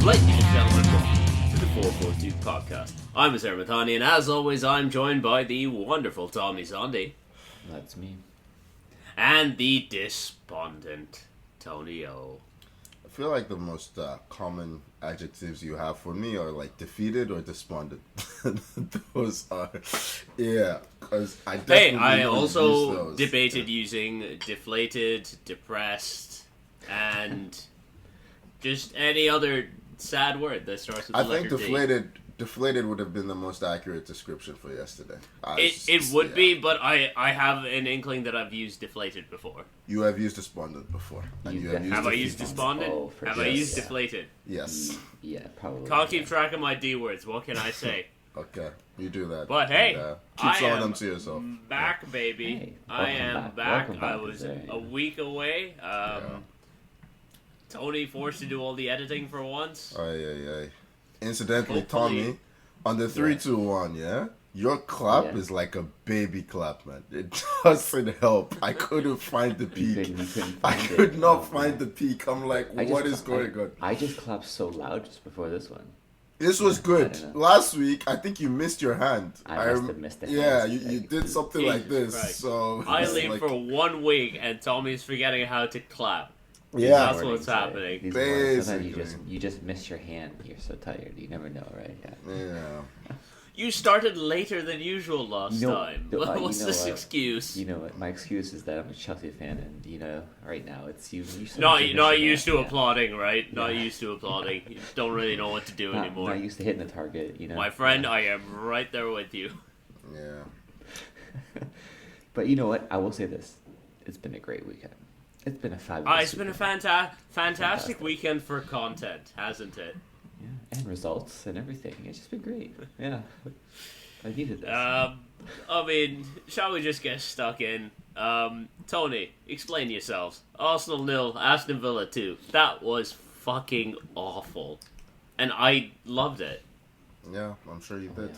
Ladies and gentlemen, welcome to the 442 podcast. I'm Azar Mathani, and as always, I'm joined by the wonderful Tommy Zondi. That's me. And the despondent Tony O. I feel like the most common adjectives you have for me are like defeated or despondent. Those are, yeah. Because I also debated using deflated, depressed, and just any other sad word that starts with the letter D. I think deflated would have been the most accurate description for yesterday. It would be, but I have an inkling that I've used deflated before. You have used despondent before. Have I used despondent? Have I used deflated? Yes. Yeah, probably. Can't keep track of my D words. What can I say? Okay, you do that. But hey, keep showing them to yourself. Back, baby. Hey, I am back. I was there, a week away. Tony forced to do all the editing for once. Aye. Incidentally, Hopefully. Tommy, on the 3, 2, 1, yeah? Your clap is like a baby clap, man. It doesn't help. I couldn't find the peak. I could not find the peak. I'm like, what is going on? I just clapped so loud just before this one. This was good. Last week, I think you missed your hand. I must have missed it. Yeah, you did something like this. Christ. So I leave for 1 week, and Tommy's forgetting how to clap. Yeah, That's what's happening. These mornings, sometimes Basically. you just miss your hand. You're so tired. You never know, right? yeah. You started later than usual last time. What's this excuse? You know what? My excuse is that I'm a Chelsea fan, and right now it's you. Not used to applauding, right? Not used to applauding. You just don't really know what to do anymore. Not used to hitting the target. My friend, I am right there with you. Yeah. But you know what? I will say this: it's been a great weekend. It's been a fabulous. It's been a fantastic weekend for content, hasn't it? Yeah, and results and everything. It's just been great. Yeah, I needed this. I mean, shall we just get stuck in? Tony, explain yourselves. Arsenal 0, Aston Villa 2. That was fucking awful, and I loved it. Yeah, I'm sure you did.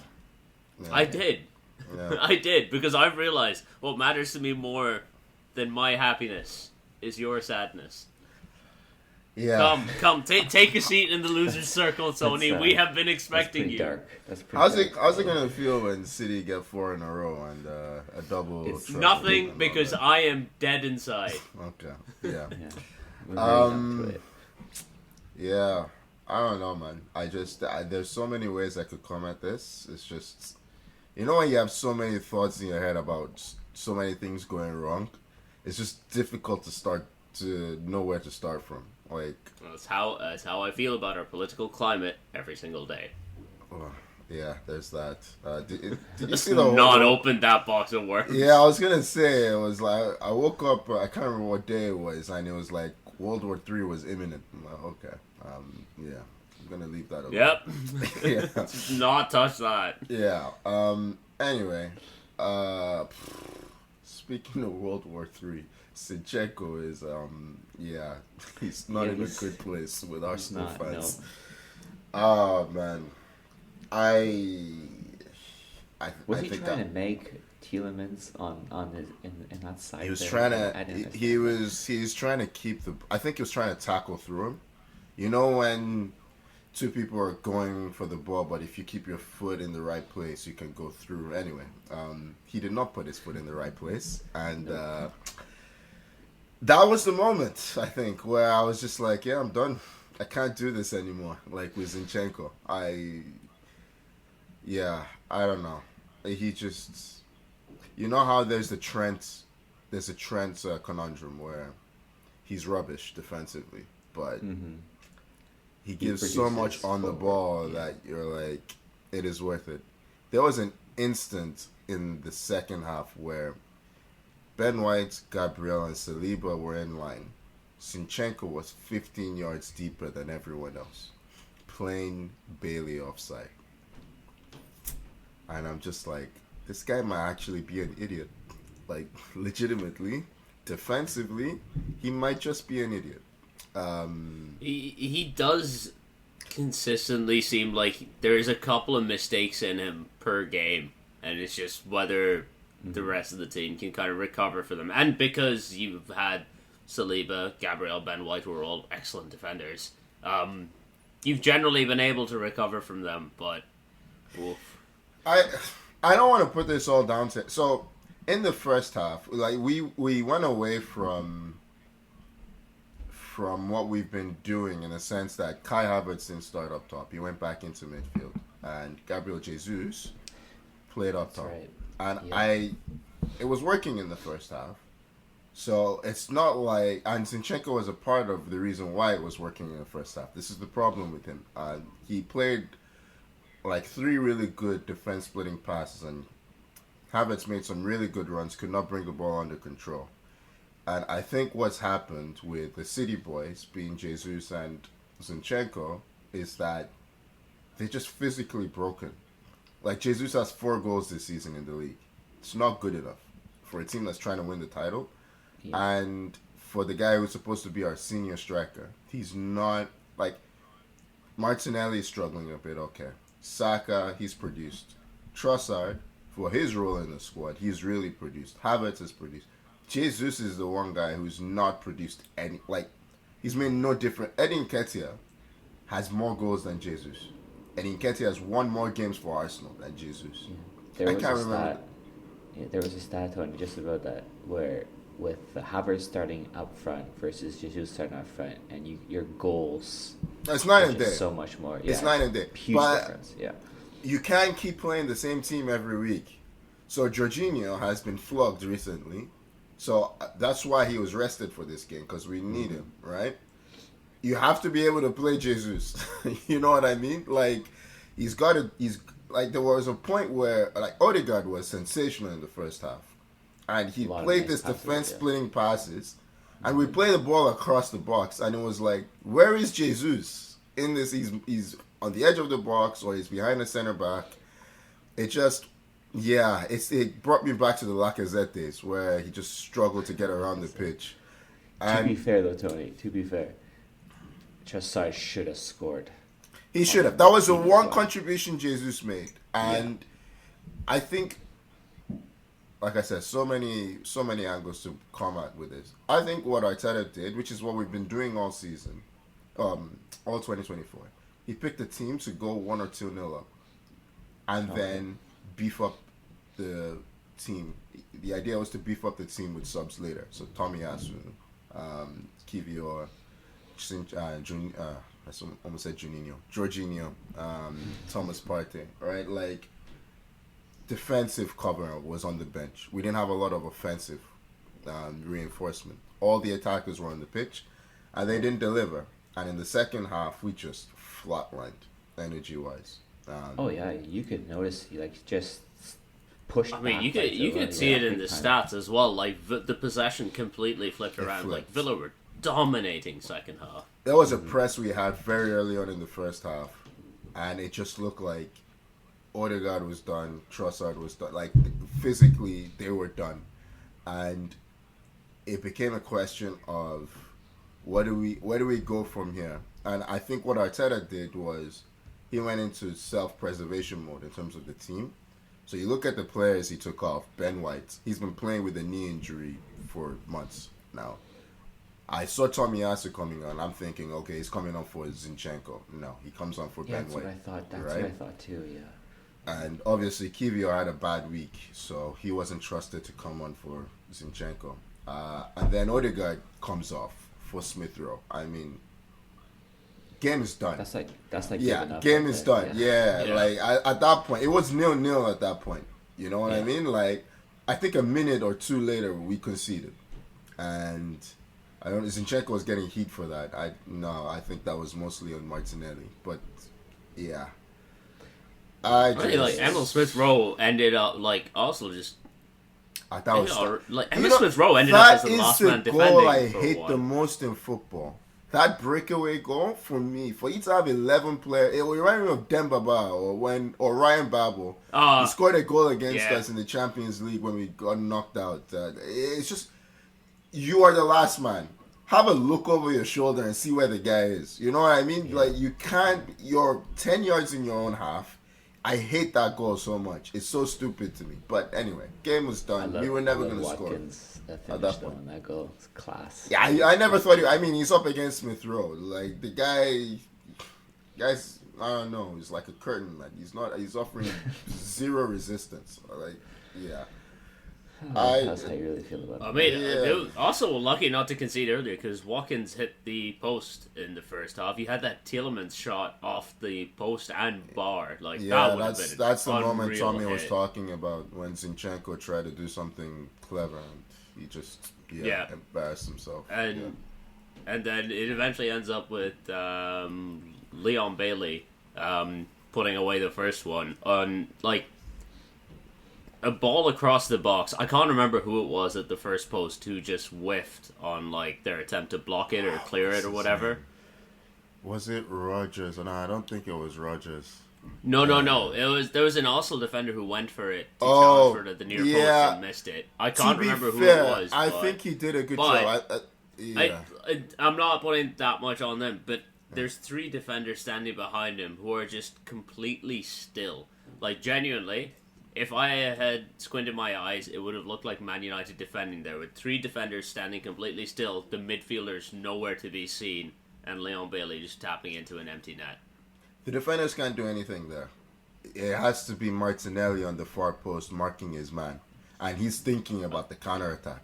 Yeah. I did. Yeah. I did, because I realized what matters to me more than my happiness is your sadness. Yeah. Come, take a seat in the loser's circle, Tony. We have been expecting you. Dark. That's pretty dark. How's it gonna feel when City get 4 in a row and a double? It's nothing because I am dead inside. Okay. Yeah. We're very into it. Yeah. I don't know, man. There's so many ways I could come at this. It's just, when you have so many thoughts in your head about so many things going wrong, it's just difficult to know where to start from. Like, that's how I feel about our political climate every single day. Yeah, there's that. Did you Let's see the not open that box of worms. Yeah, I was gonna say, it was like, I woke up, I can't remember what day it was, and it was like World War III was imminent. I'm like, okay, yeah, I'm gonna leave that alone. Yep. Yeah. Not touch that. Yeah. Anyway, speaking of World War III, Zinchenko is he's not in a good place with Arsenal fans. No. Oh man, Was he trying to make Tielemans on his in that side? He was there? trying to. He's trying to keep the. I think he was trying to tackle through him. You know when two people are going for the ball, but if you keep your foot in the right place, you can go through. Anyway, he did not put his foot in the right place, and that was the moment, I think, where I was just like, yeah, I'm done. I can't do this anymore. Like with Zinchenko, I don't know. He just, how there's a Trent conundrum where he's rubbish defensively, but he gives so much on the ball that you're like, it is worth it. There was an instant in the second half where Ben White, Gabriel, and Saliba were in line. Zinchenko was 15 yards deeper than everyone else. Plain Bailey offside. And I'm just like, this guy might actually be an idiot. Like, legitimately, defensively, he might just be an idiot. He does consistently seem like there's a couple of mistakes in him per game, and it's just whether the rest of the team can kind of recover for them. And because you've had Saliba, Gabriel, Ben White, who are all excellent defenders, you've generally been able to recover from them, but oof. I don't want to put this all down to so in the first half, like we went away from what we've been doing in the sense that Kai Havertz didn't start up top. He went back into midfield, and Gabriel Jesus played up top. Right. And Yeah. it was working in the first half. So it's not like, and Zinchenko was a part of the reason why it was working in the first half. This is the problem with him. He played like 3 really good defense splitting passes, and Havertz made some really good runs, could not bring the ball under control. And I think what's happened with the City boys, being Jesus and Zinchenko, is that they're just physically broken. Like, Jesus has 4 goals this season in the league. It's not good enough for a team that's trying to win the title. Yeah. And for the guy who's supposed to be our senior striker, he's not, like, Martinelli is struggling a bit, okay. Saka, he's produced. Trossard, for his role in the squad, he's really produced. Havertz has produced. Jesus is the one guy who's not produced any, like, he's made no difference. Eddie Nketiah has more goals than Jesus. Eddie Nketiah has won more games for Arsenal than Jesus. Yeah. There was a stat, Tony, just about that, where with Havertz starting up front versus Jesus starting up front, and your goals. It's night and day. So much more. Yeah, it's night and day. Huge difference. Yeah. You can't keep playing the same team every week. So Jorginho has been flogged recently. So that's why he was rested for this game, because we need him, right? You have to be able to play Jesus. You know what I mean? Like, he's like, there was a point where, like, Odegaard was sensational in the first half. And he played this defense-splitting passes. And we played the ball across the box. And it was like, where is Jesus? In this, he's on the edge of the box, or he's behind the center back. It just... Yeah, it brought me back to the Lacazette days where he just struggled to get around the pitch. And to be fair, though, Tony, Trossard should have scored. He should have. That was the one contribution Jesus made. And I think, like I said, so many angles to come at with this. I think what Arteta did, which is what we've been doing all season, all 2024, he picked a team to go 1 or 2-0 up. And then beef up the team. The idea was to beef up the team with subs later. So Tomiyasu, Kivior, I almost said Jorginho, Thomas Partey, right? Like, defensive cover was on the bench. We didn't have a lot of offensive reinforcement. All the attackers were on the pitch, and they didn't deliver. And in the second half, we just flatlined energy-wise. You could notice he just pushed. I mean, you could see it in the stats as well. Like the possession completely flipped around. Like Villa were dominating second half. There was a press we had very early on in the first half, and it just looked like Odegaard was done, Trossard was done. Like, physically, they were done, and it became a question of where do we go from here? And I think what Arteta did was, he went into self-preservation mode in terms of the team. So you look at the players he took off. Ben White, he's been playing with a knee injury for months now. I saw Tomiyasu coming on. I'm thinking, okay, he's coming on for Zinchenko. No, he comes on for Ben White. That's what I thought too, yeah. And obviously, Kivior had a bad week, so he wasn't trusted to come on for Zinchenko. And then Odegaard comes off for Smith Rowe. I mean, game is done. That's like game is done. Yeah. Like at that point, it was 0-0 at that point. You know what I mean? Like, I think a minute or two later we conceded, and I don't know, Zinchenko was getting heat for that. I think that was mostly on Martinelli. But yeah, Emil Smith Rowe ended up like Arsenal just. Emil Smith Rowe ended up as the last man defending. That is the goal I hate the most in football. That breakaway goal, for me, for you to have 11 players, it reminded me of Demba Ba or Ryan Babel. He scored a goal against us in the Champions League when we got knocked out. It's just, you are the last man. Have a look over your shoulder and see where the guy is. You know what I mean? Yeah. Like, you can't, you're 10 yards in your own half. I hate that goal so much. It's so stupid to me. But anyway, game was done. We were never going to score. At that point, that goal was class. Yeah, I never thought. I mean, he's up against Smith Rowe. Like, the guy, Guys, I don't know. He's like a curtain. Like he's offering zero resistance. Like, yeah. That's how you really feel about it. I mean, they were also lucky not to concede earlier because Watkins hit the post in the first half. You had that Tielemans shot off the post and bar. Like that would have been that's the moment Tommy hit. was talking about when Zinchenko tried to do something clever and he just embarrassed himself. And then it eventually ends up with Leon Bailey putting away the first one on like a ball across the box. I can't remember who it was at the first post who just whiffed on like their attempt to block it or clear it or whatever. Was it Rogers? No, I don't think it was Rogers. No. There was an Arsenal defender who went for it to challenge for the near post and missed it. I can't remember who it was. I think he did a good job. I'm not putting that much on them, but there's 3 defenders standing behind him who are just completely still. Like genuinely, if I had squinted my eyes, it would have looked like Man United defending there with 3 defenders standing completely still, the midfielders nowhere to be seen, and Leon Bailey just tapping into an empty net. The defenders can't do anything there. It has to be Martinelli on the far post marking his man, and he's thinking about the counterattack.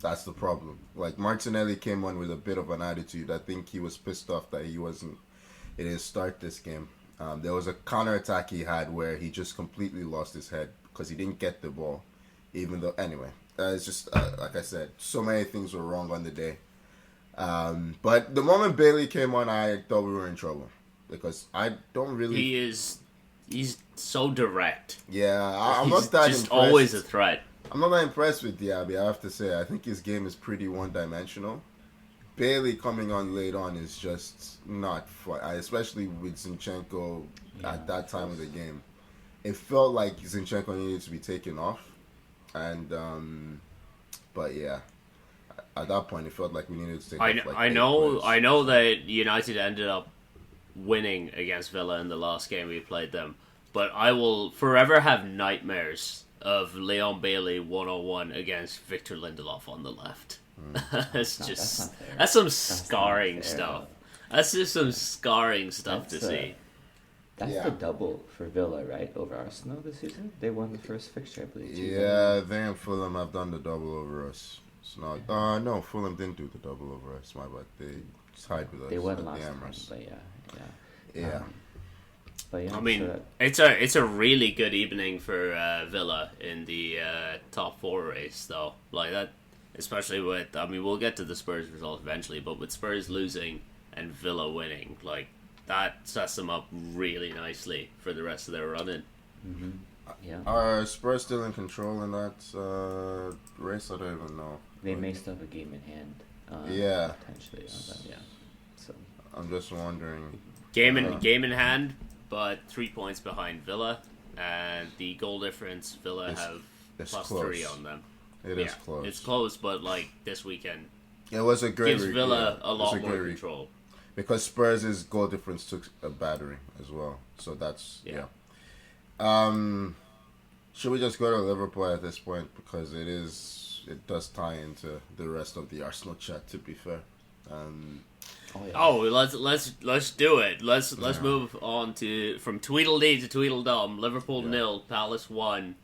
That's the problem. Like Martinelli came on with a bit of an attitude. I think he was pissed off that he didn't start this game. There was a counterattack he had where he just completely lost his head because he didn't get the ball. Even though, anyway, it's just like I said, so many things were wrong on the day. But the moment Bailey came on, I thought we were in trouble because I don't really. He's so direct. Yeah, I'm not that just impressed. Always a threat. I'm not that impressed with Diaby, I have to say. I think his game is pretty one-dimensional. Bailey coming on late on is just not fun, especially with Zinchenko at that time of the game. It felt like Zinchenko needed to be taken off, and but yeah, at that point it felt like we needed to take off. Like I know that United ended up winning against Villa in the last game we played them, but I will forever have nightmares of Leon Bailey 101 against Victor Lindelof on the left. That's some scarring stuff. That's just some scarring stuff to see. That's the double for Villa, right? Over Arsenal this season? They won the first fixture, I believe. Yeah, they and Fulham have done the double over us. It's not. No, Fulham didn't do the double over us. My bad. They tied with us. They won last time, but yeah. But yeah, I mean, it's a really good evening for Villa in the top 4 race, though. Like that, especially with. I mean, we'll get to the Spurs result eventually, but with Spurs losing and Villa winning, like that sets them up really nicely for the rest of their run-in. Mm-hmm. Yeah. Are Spurs still in control in that race? I don't even know. They may still have a game in hand. Potentially. Yeah. So I'm just wondering. Game in hand. But 3 points behind Villa, and the goal difference Villa have plus close. 3 on them. It is close. It's close, but like this weekend, it was a great gives Villa a lot more control. Because Spurs' goal difference took a battering as well, so that's should we just go to Liverpool at this point because it does tie into the rest of the Arsenal chat? To be fair. Let's do it. Let's move on from Tweedledee to Tweedledum. Liverpool 0, Palace 1.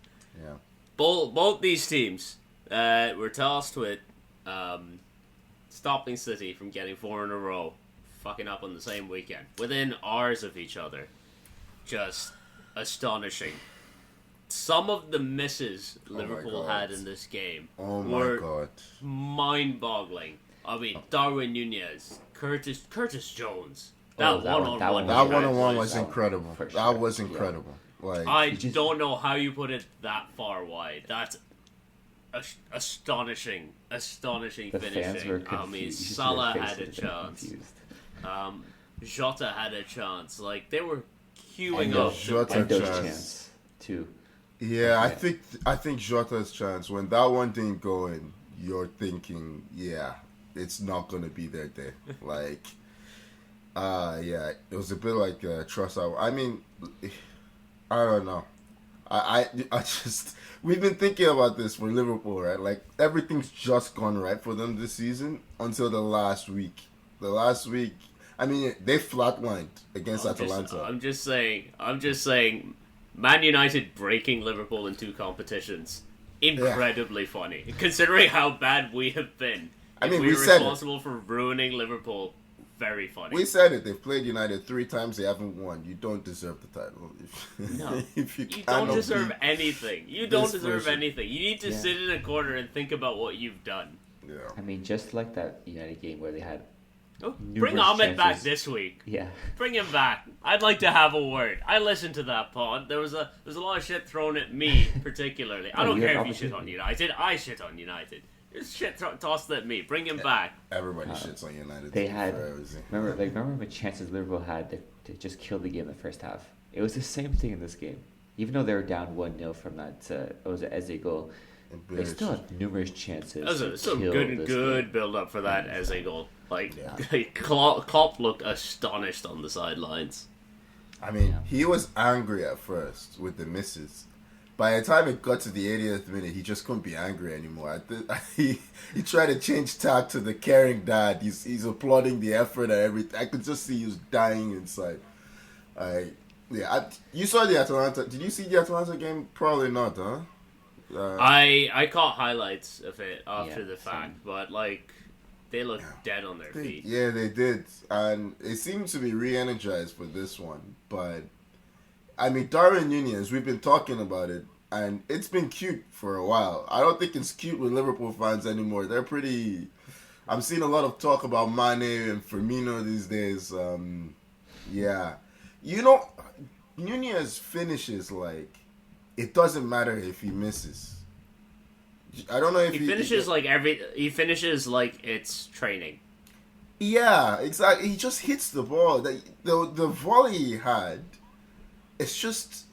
Yeah. Both these teams were tasked with stopping City from getting 4 in a row, fucking up on the same weekend within hours of each other. Just astonishing. Some of the misses Liverpool had in this game were mind-boggling. I mean, Darwin Nunez, Curtis Jones. That one-on-one was incredible. Sure. That was incredible. Yeah. Like I don't know how you put it that far wide. That's astonishing the finishing. Fans were confused. I mean, Salah had a chance. Jota had a chance. Like they were queuing up. Jota's chance too. Yeah, I think Jota's chance when that one didn't go in, you're thinking, it's not gonna be their day. Like, it was a bit like Trossard. I mean, I don't know. I just we've been thinking about this for Liverpool, right? Like everything's just gone right for them this season until the last week. The last week, I mean, they flatlined against Atalanta. I'm just saying, Man United breaking Liverpool in 2 competitions, incredibly funny, considering how bad we have been. I mean, we we were said responsible for ruining Liverpool. Very funny. We said it. They've played United 3 times. They haven't won. You don't deserve the title. No, if you don't deserve anything. You don't deserve anything. You need to Yeah. sit in a corner and think about what you've done. Yeah. I mean, just like that United game where they had. Bring Ahmed back this week. Yeah. Bring him back. I'd like to have a word. I listened to that pod. There's a lot of shit thrown at me particularly. I don't care if you shit on United. I shit on United. There's shit tossed at me. Bring him back. Everybody shits on United. They had remember the chances Liverpool had to just kill the game in the first half. It was the same thing in this game. Even though they were down 1-0 from that Eze goal, they still had numerous chances. That was some good build up for that Eze goal. Like Yeah. Klopp looked astonished on the sidelines. I mean, he was angry at first with the misses. By the time it got to the 80th minute, he just couldn't be angry anymore. He tried to change tack to the caring dad. He's applauding the effort and everything. I could just see he was dying inside. You saw the Atalanta. Did you see the Atalanta game? Probably not, huh? I caught highlights of it after the fact, but like they looked dead on their feet. Yeah, they did, and it seemed to be re-energized for this one. But I mean, Darwin Nunez, we've been talking about it, and it's been cute for a while. I don't think it's cute with Liverpool fans anymore. They're pretty. I'm seeing a lot of talk about Mane and Firmino these days. Yeah, you know, Nunez finishes like it doesn't matter if he misses. I don't know if he finishes he finishes like it's training. Yeah, exactly. He just hits the ball. The volley he had, it's just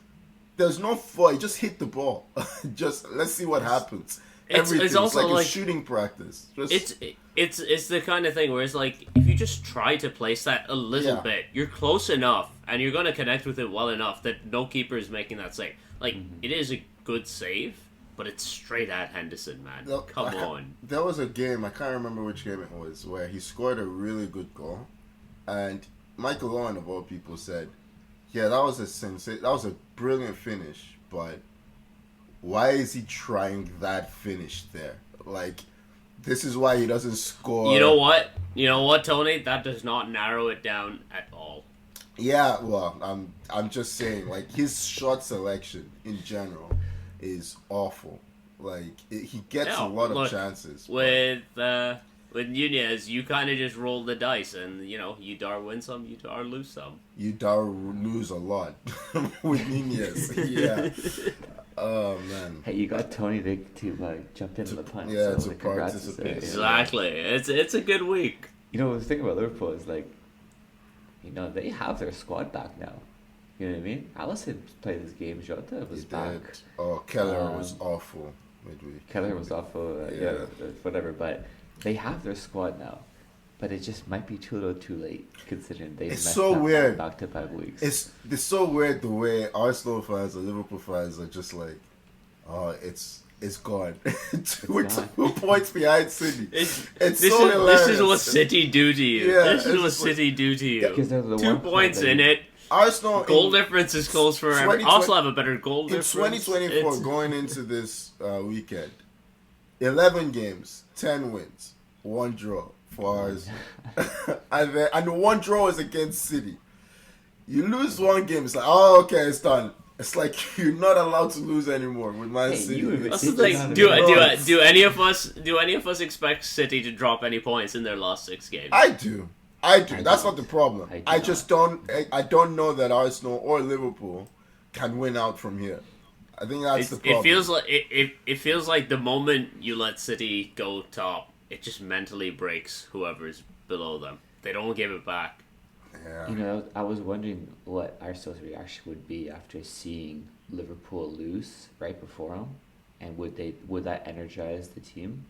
there's no fall. He just hit the ball. Just let's see what happens. It's also like a shooting practice. It's the kind of thing where it's like if you just try to place that a little bit, you're close enough and you're gonna connect with it well enough that no keeper is making that save. Like it is a good save, but it's straight at Henderson, man. Come on. There was a game, I can't remember which game it was, where he scored a really good goal, and Michael Owen of all people said, "Yeah, that was a brilliant finish, but why is he trying that finish there? Like, this is why he doesn't score." You know what, Tony? That does not narrow it down at all. Yeah, well, I'm just saying, like, his shot selection in general is awful. Like, he gets a lot of chances. With Nunez, you kind of just roll the dice, and you dar win some, you dar lose some. You dar lose a lot with Nunez. Yeah. Oh man. Hey, you got Tony to jump into the punt. Yeah, so to participate. Exactly. It's a good week. The thing about Liverpool is like, they have their squad back now. You know what I mean? Allison played this game. Jota was back. Oh, Keller was awful midweek. Keller was awful. Whatever. But they have their squad now. But it just might be too little, too late, considering they've messed so up weird. back-to-back weeks. It's so weird the way Arsenal fans and Liverpool fans are just like, oh, it's gone. We're 2 points behind City. It's so hilarious. This is what City do to you. Yeah, this is what City do to you. Because they're the 2 points in it. Arsenal goal difference is close forever. Arsenal have a better goal difference. In 2024, going into this weekend, 11 games, 10 wins, 1 draw for ours. and the 1 draw is against City. You lose 1 game, it's like, oh, okay, it's done. It's like you're not allowed to lose anymore with Man City. That's the thing. Do any of us expect City to drop any points in their last 6 games? I do. That's not the problem. I just don't. I don't know that Arsenal or Liverpool can win out from here. I think that's the problem. It feels like the moment you let City go top, it just mentally breaks whoever's below them. They don't give it back. Yeah. I was wondering what Arsenal's reaction would be after seeing Liverpool lose right before them, and would that energize the team?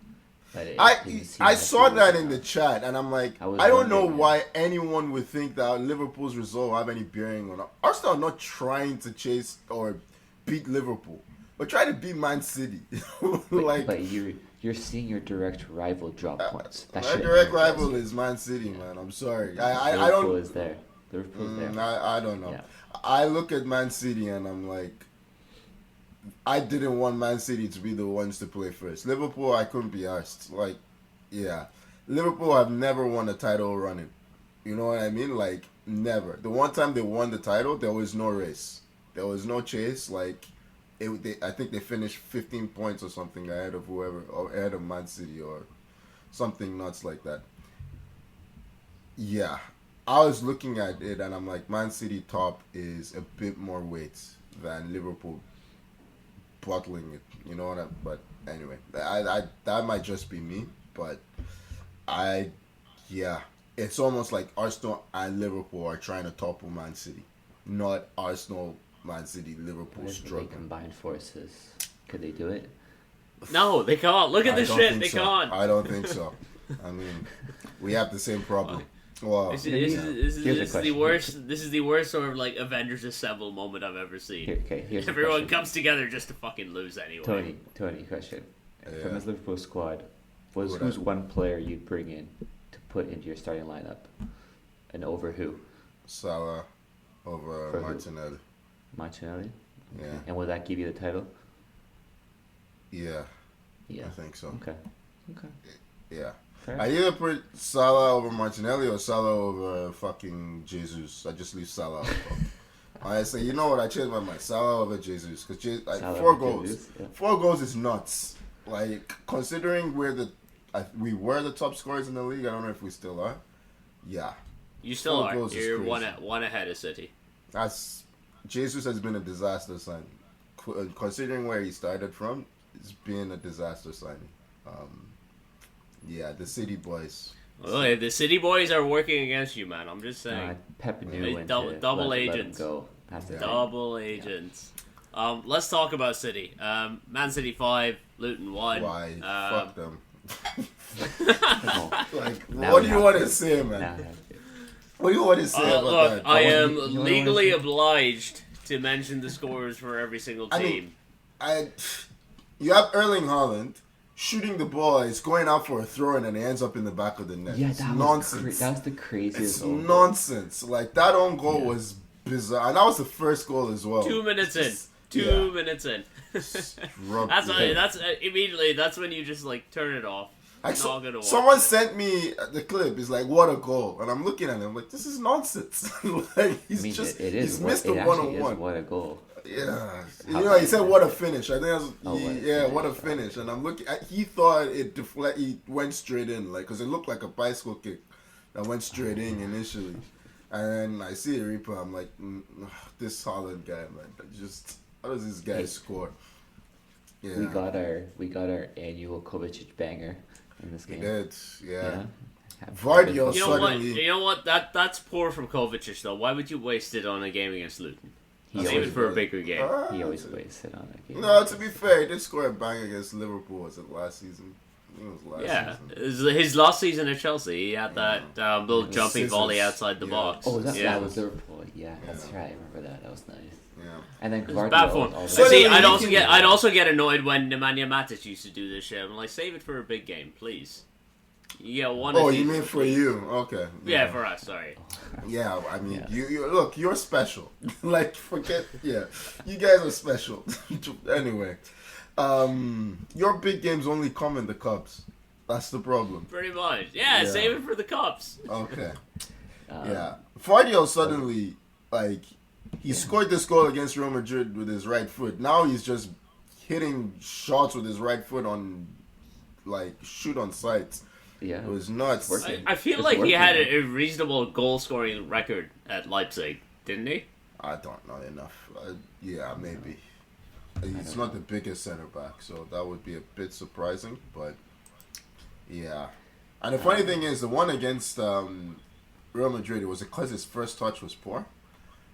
I saw that in the chat, and I'm like, I don't know why anyone would think that Liverpool's result will have any bearing on Arsenal. Are not trying to chase or beat Liverpool, but try to beat Man City. But you You're seeing your direct rival drop points. My direct rival is Man City, man. I'm sorry. I don't. Liverpool is there. Liverpool's there. I don't know. Yeah. I look at Man City and I'm like, I didn't want Man City to be the ones to play first. Liverpool, I couldn't be asked. Like, yeah. Liverpool have never won a title running. You know what I mean? Like, never. The one time they won the title, there was no race. There was no chase. Like, I think they finished 15 points or something ahead of whoever, or ahead of Man City or something nuts like that. Yeah. I was looking at it and I'm like, Man City top is a bit more weight than Liverpool bottling it. You know what I mean? But anyway, I that might just be me, but it's almost like Arsenal and Liverpool are trying to topple Man City, not Arsenal, Man City, Liverpool struggling. They combine forces. Could they do it? No, they can't. Look at the shit. They can't. I don't think so. I mean, we have the same problem. Well, this is the worst. This is the worst sort of like Avengers Assemble moment I've ever seen. Here's Everyone comes together just to fucking lose anyway. Tony, question. Yeah. From this Liverpool squad, who's one player you'd bring in to put into your starting lineup, and over who? Salah over Martinelli. Martinelli. Yeah. And will that give you the title? Yeah. Yeah. I think so. Okay. Yeah. Fair. I either put Salah over Martinelli or Salah over fucking Jesus. I just leave Salah out. I say, you know what? I changed my mind. Salah over Jesus because like 4 goals. Jesus, yeah. 4 goals is nuts. Like considering we were the top scorers in the league. I don't know if we still are. Yeah. You still 4 are. goals is You're crazy. one ahead of City. Jesus has been a disaster sign. Considering where he started from, it's been a disaster signing. Yeah, the City boys. Well, the City boys are working against you, man. I'm just saying. Pep knew They when double to agents. let him go. That's the thing. Double agents. Let's talk about City. Man City 5, Luton 1. Why? Fuck them. Oh, Like, now what we do you have want to. to say, man? Now we have to. What do you want to say about Look, that? I am you know what I wanna legally say? obliged to mention the scores for every single team. You have Erling Haaland shooting the ball. It's going out for a throw and it ends up in the back of the net. Yeah, it's that nonsense. was that was the craziest. It's own goal. nonsense. Like that own goal was bizarre, and that was the first goal as well. 2 minutes in. It's- 2 minutes in. Rub- That's immediately. That's when you just like turn it off. Like, Not gonna watch someone it. sent me the clip. It's like, what a goal, and I'm looking at him like, this is nonsense. Like he's I mean, just it is. he's missed a It one actually on one. is what a goal. Yeah, How you know, he bad said is what it? a finish. I think that's What a finish, finish. And I'm looking. He thought he went straight in, like because it looked like a bicycle kick that went straight in initially. And then I see a replay. I'm like, this Holland guy, man. Just how does this guy score? Yeah, We got our annual Kovacic banger in this he game. did. Yeah. Vardio Vardio You know what? suddenly. You know what? That's poor from Kovacic though. Why would you waste it on a game against Luton? He Save it for a bigger game. He always wastes it on that game. No, to be fair, he did score a bang against Liverpool. Was it last season? I think it was last Yeah, season. his last season at Chelsea, he had that little The jumping scissors. volley outside the Yeah. box. Oh, yeah. that was Liverpool. Yeah, that's right. I remember that. That was nice. Yeah. And then It's Vardio. bad form. So See, then I'd also get annoyed when Nemanja Matic used to do this shit. I'm like, save it for a big game, please. You get one. Oh, a you season. mean for you? Okay. Yeah, for us. Sorry. Yeah, I mean, Yeah. you look, you're special. Like, forget, yeah, you guys are special. Anyway, your big games only come in the cups. That's the problem. Pretty much. Yeah, Yeah. save it for the cups. Okay. Um, Yeah. Vardio suddenly, like, he scored this goal against Real Madrid with his right foot. Now he's just hitting shots with his right foot on, like, shoot on sight. Yeah. It was nuts. Working. I feel It's like he working, had man. a reasonable goal scoring record at Leipzig, didn't he? I don't know enough. Yeah, maybe. He's not the biggest center back, so that would be a bit surprising. But yeah, and the funny thing is, the one against Real Madrid, it was because his first touch was poor,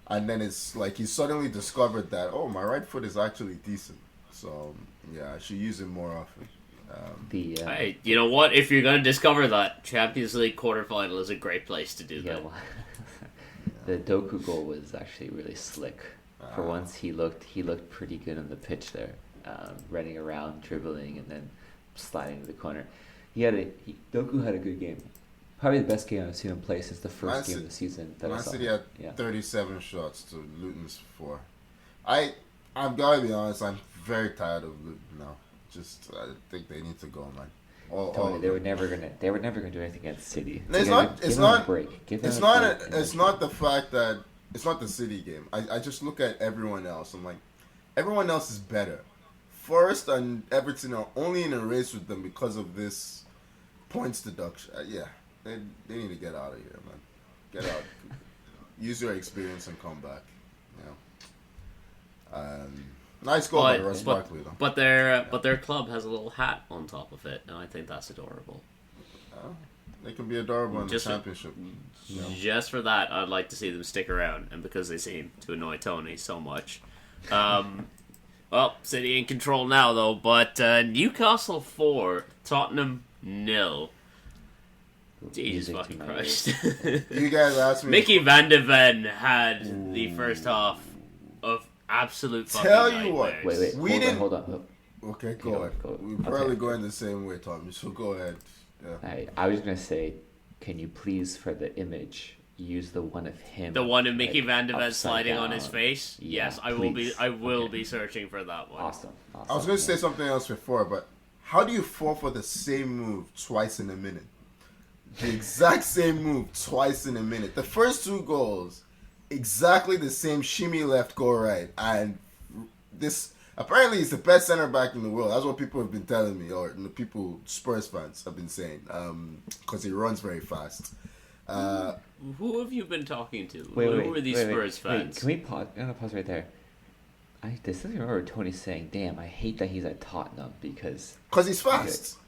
and then it's like he suddenly discovered that my right foot is actually decent. So yeah, I should use it more often. Hey, you know what? If you're going to discover that, Champions League quarterfinal is a great place to do Yeah, that. well, the Doku goal was actually really slick. For once, he looked pretty good on the pitch there, running around, dribbling, and then sliding to the corner. Doku had a good game. Probably the best game I've seen him play since the first game of the season. Man City had 37 shots to Luton's 4. I'm gotta be honest. I'm very tired of Luton now. I think they need to go, man. Tony, they were never gonna do anything against City. It's not the fact that it's not the City game. I just look at everyone else. I'm like, everyone else is better. Forest and Everton are only in a race with them because of this points deduction. They need to get out of here, man. Get out. Use your experience and come back. Nice goal by Ross Barkley, though. But their club has a little hat on top of it, and I think that's adorable. They can be adorable in the championship. Just for that, I'd like to see them stick around, and because they seem to annoy Tony so much. Well, City in control now, though, but Newcastle 4, Tottenham 0. Jesus fucking Christ. You guys asked me. Mickey Van de Ven had the first half of absolute fucking nightmares. Wait. Hold on. Okay, go ahead. We're probably going the same way, Tommy, so go ahead. Yeah. I was going to say, can you please, for the image, use the one of him? The one of Mickey Van de Ven sliding on his face? Yeah, yes, please. I will be searching for that one. Awesome. I was going to say something else before, but how do you fall for the same move twice in a minute? The exact same move twice in a minute. The first 2 goals, exactly the same shimmy left, go right. And this, apparently he's the best center back in the world. That's what people have been telling me, or the people, Spurs fans, have been saying. Because he runs very fast. Who have you been talking to? Who are these Spurs fans? Can we pause? I'm going to pause right there. I distinctly remember Tony saying, damn, I hate that he's at Tottenham because he's fast.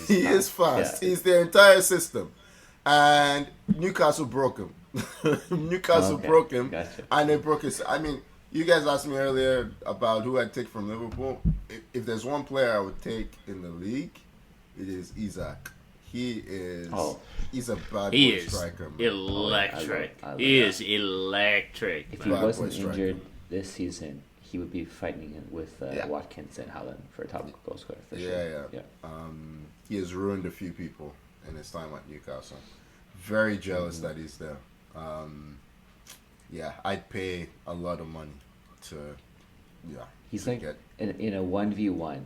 He is fast. Yeah. He's their entire system. And Newcastle broke him. Broke him. Gotcha. And they broke his... I mean, you guys asked me earlier about who I'd take from Liverpool. If there's one player I would take in the league, it is Isak. He's a bad boy striker. Man. Electric. He is electric. If he wasn't injured this season, he would be fighting with Watkins and Haaland for top goal scorer for sure. Yeah. He has ruined a few people in his time at Newcastle. Very jealous that he's there. I'd pay a lot of money to. Yeah, he's like in a 1v1.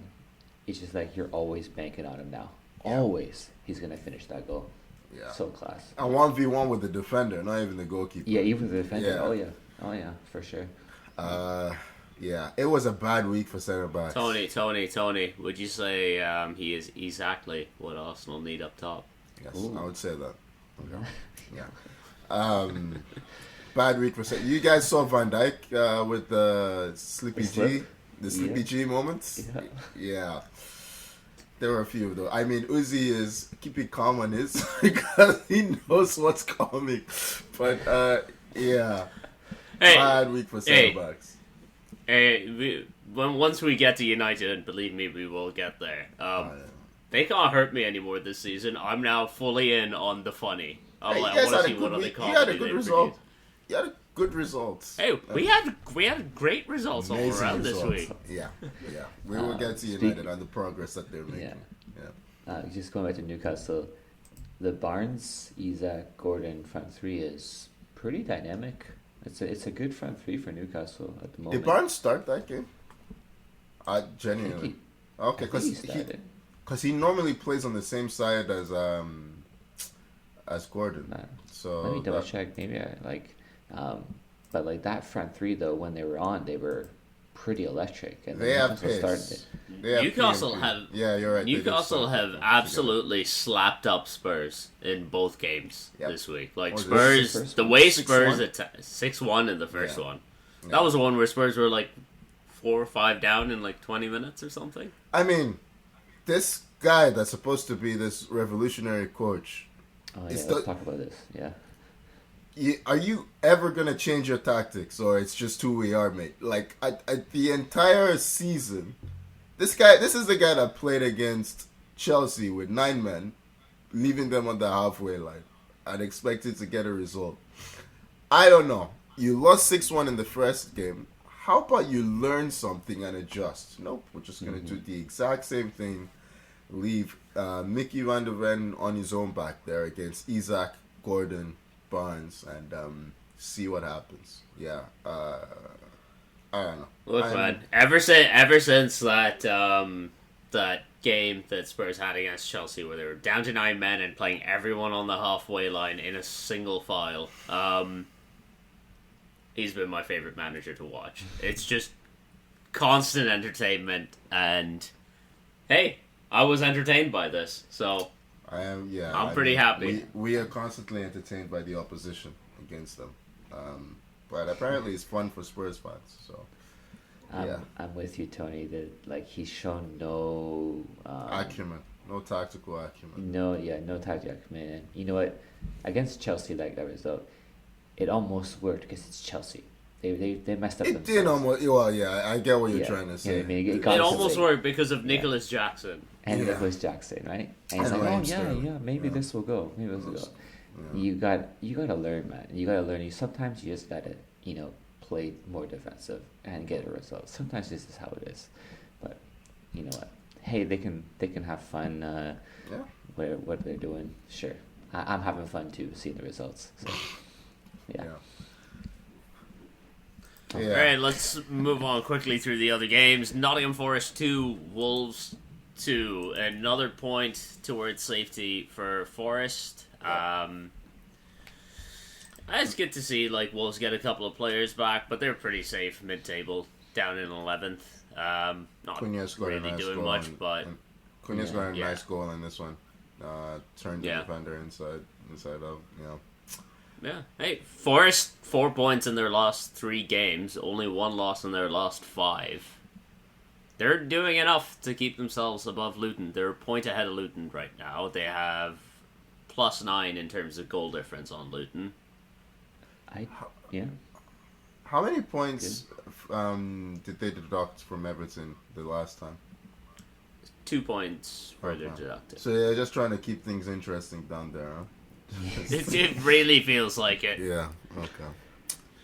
It's just like you're always banking on him now. Yeah. Always, he's gonna finish that goal. Yeah, so class. And 1v1 with the defender, not even the goalkeeper. Yeah, even the defender. Yeah. Oh yeah, for sure. Yeah, it was a bad week for centre backs. Tony, would you say he is exactly what Arsenal need up top? Yes, I would say that. Okay. Yeah. Bad week for centre. You guys saw Van Dijk with the Sleepy G moments? Yeah. There were a few though. I mean, Uzi is keeping calm on his because he knows what's coming. But bad week for centre backs. Once we get to United, and believe me, we will get there. They can't hurt me anymore this season. I'm now fully in on the funny. I want to see what other comedy they produce. You had good results. Hey, we had great results all around this week. Yeah. We will get to United on the progress that they're making. Just going back to Newcastle, the Barnes, Isak, Gordon front 3 is pretty dynamic. It's a good front 3 for Newcastle at the moment. Did Barnes start that game? Genuinely. Okay, because he normally plays on the same side as Gordon. So let me double check. Maybe but that front 3 though, when they were on, they were pretty electric. And they have pace. Newcastle have. Yeah, you're right. Newcastle have absolutely slapped up Spurs in both games this week. Like Spurs, the way Spurs 6-1 in the first one. That was the one where Spurs were like 4 or 5 down in like 20 minutes or something. I mean, this guy that's supposed to be this revolutionary coach. Oh yeah, let's talk about this. Yeah. Are you ever gonna change your tactics, or it's just who we are, mate? Like the entire season, this is the guy that played against Chelsea with 9 men, leaving them on the halfway line, and expected to get a result. I don't know. You lost 6-1 in the first game. How about you learn something and adjust? Nope, we're just gonna do the exact same thing leave Mickey Van der Ven on his own back there against Isaac, Gordon, Barnes, and see what happens. Yeah, I don't know. Look, man, ever since that that game that Spurs had against Chelsea, where they were down to 9 men and playing everyone on the halfway line in a single file, he's been my favorite manager to watch. It's just constant entertainment, and hey, I was entertained by this, so I am. Yeah, I'm pretty happy. We are constantly entertained by the opposition against them, but apparently it's fun for Spurs fans. So yeah, I'm with you, Tony. That he's shown no acumen, no tactical acumen. No tactical acumen. And you know what? Against Chelsea, that result, it almost worked because it's Chelsea. They messed up. It did almost. Well, yeah, I get what you're trying to say. I mean, it almost worked because of Nicholas Jackson. And Nicholas Jackson, right? And it's like, maybe this will go. Maybe this will go. Yeah. You gotta learn, man. You gotta learn. Sometimes you just gotta, play more defensive and get a result. Sometimes this is how it is. But you know what? Hey, they can have fun. What they're doing, sure. I'm having fun too, seeing the results. So, yeah. All right, let's move on quickly through the other games. Nottingham Forest 2, Wolves 2. Another point towards safety for Forest. It's good to see Wolves get a couple of players back, but they're pretty safe mid-table, down in 11th. Not really doing much, but Cunha's got a nice goal in this one. Turned the defender inside out. Yeah. Hey, Forest 4 points in their last 3 games, only 1 loss in their last 5. They're doing enough to keep themselves above Luton. They're a point ahead of Luton right now. They have +9 in terms of goal difference on Luton. How many points did they deduct from Everton the last time? 2 points further deducted. So they're just trying to keep things interesting down there, huh? It really feels like it. Yeah. Okay.